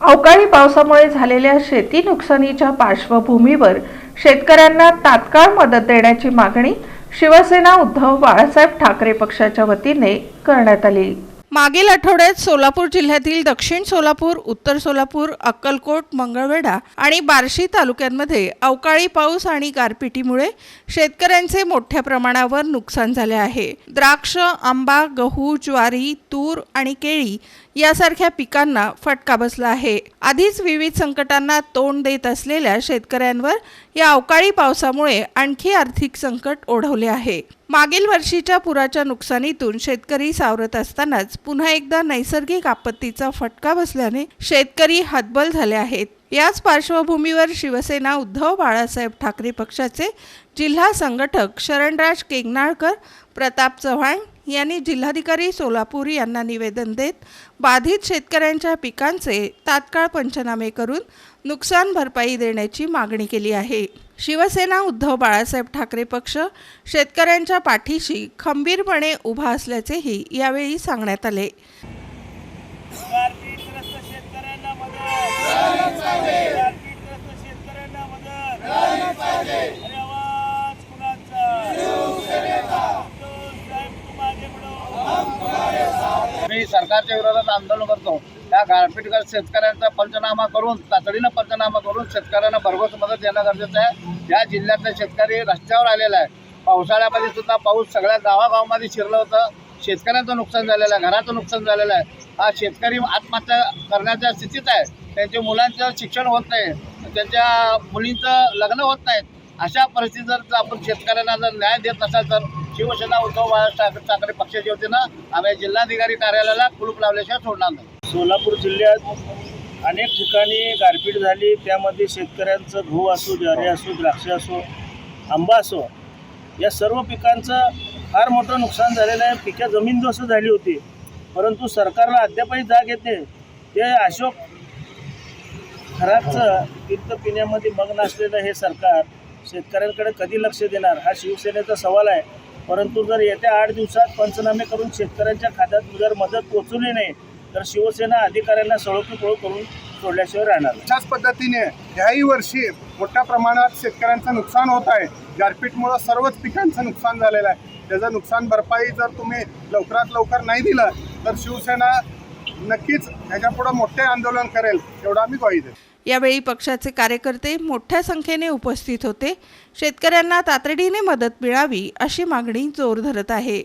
अवकाळी पावसामुळे झालेल्या शेती नुकसानीच्या पार्श्वभूमीवर शेतकऱ्यांना तात्काळ मदत देण्याची मागणी शिवसेना उद्धव बाळासाहेब ठाकरे पक्षाच्या वतीने करण्यात आली। मागील आठवड्यात सोलापूर जिल्ह्यातील दक्षिण सोलापूर, उत्तर सोलापूर, अक्कलकोट, मंगळवेढा आणि बार्शी तालुक्यांमध्ये अवकाळी पाऊस आणि गारपिटीमुळे शेतकऱ्यांचे मोठ्या प्रमाणावर नुकसान झाले आहे। द्राक्ष, आंबा, गहू, ज्वारी, तूर आणि केळी यासारख्या पिकांना फटका बसला आहे। आधीच विविध संकटांना तोंड देत असलेल्या शेतकऱ्यांवर या अवकाळी पावसामुळे आणखी आर्थिक संकट ओढवले आहे। मागील वर्षीच्या पुराच्या नुकसानीतून शेतकरी सावरत असतानाच पुन्हा एकदा नैसर्गिक आपत्तीचा फटका बसल्याने शेतकरी हतबल झाले आहेत। याच पार्श्वभूमीवर शिवसेना उद्धव बाळासाहेब ठाकरे पक्षाचे जिल्हा संघटक शरणराज केंगनाळकर, प्रताप चव्हाण यांनी जिल्हाधिकारी सोलापूर यांना निवेदन देत बाधित शेतकऱ्यांच्या पिकांचे तात्काळ पंचनामे करून नुकसान भरपाई देण्याची मागणी केली आहे। शिवसेना उद्धव बाळासाहेब ठाकरे पक्ष शेतकऱ्यांच्या पाठीशी खंबीरपणे उभा असल्याचेही यावेळी सांगण्यात आले। मी सरकारच्या विरोधात आंदोलन करतो। त्या गारपीटग्रस्त शेतकऱ्यांचा पंचनामा करून तातडीनं पंचनामा करून शेतकऱ्यांना भरघोस मदत देणं गरजेचं आहे। या जिल्ह्यातले शेतकरी रस्त्यावर आलेला आहे। पावसाळ्यामध्ये सुद्धा पाऊस सगळ्या गावागावामध्ये शिरलं होतं। शेतकऱ्यांचं नुकसान झालेलं आहे, घराचं नुकसान झालेलं आहे। हा शेतकरी आत्महत्या करण्याच्या स्थितीत आहे। त्यांच्या मुलांचं शिक्षण होत नाही, त्यांच्या मुलींचं लग्न होत नाहीत। अशा परिस्थितीत जर आपण शेतकऱ्यांना जर न्याय देत नसाल तर शिवसेना उद्धव बाळासाहेब ठाकरे पक्षाच्या वतीनं आम्ही जिल्हाधिकारी कार्यालयाला कुलूप लावल्याशिवाय सोडणार नाही। सोलापूर जिल्ह्यात अनेक ठिकाणी गारपीट झाली। त्यामध्ये शेतकऱ्यांचं गहू असो, ज्वारी असो, द्राक्ष असो, आंबा असो, या सर्व पिकांचं फार मोठं नुकसान झालेलं आहे। पिकं जमीनदोस्त झाली होती, परंतु सरकारला अद्यापही जाग येते। ते अशोक खराबचं तीर्थ पिण्यामध्ये मग्न असलेलं हे सरकार शेतकऱ्यांकडे कधी लक्ष देणार हा शिवसेनेचा सवाल आहे। परंतु जर येत्या 8 दिवसात पंचनामे करून शेतकऱ्यांच्या खात्यात जर मदत पोहोचवली नाही तर शिवसेना अधिकाऱ्यांना सळोकी-पळो करून सोडल्याशिवाय राहणार। अशाच पद्धतीने याही वर्षी मोठ्या प्रमाणात शेतकऱ्यांचं नुकसान होत आहे। गारपीटमुळे सर्वच पिकांचं नुकसान झालेलं आहे। त्याचं नुकसान भरपाई जर तुम्ही लवकरात लवकर नाही दिलं तर शिवसेना नक्कीच ह्याच्यापुढे मोठे आंदोलन करेल, एवढा आम्ही ग्वाही देतो। यावेळी पक्षाचे कार्यकर्ते मोठ्या संख्येने उपस्थित होते। शेतकऱ्यांना तातडीने मदत मिळावी अशी मागणी जोर धरत आहे।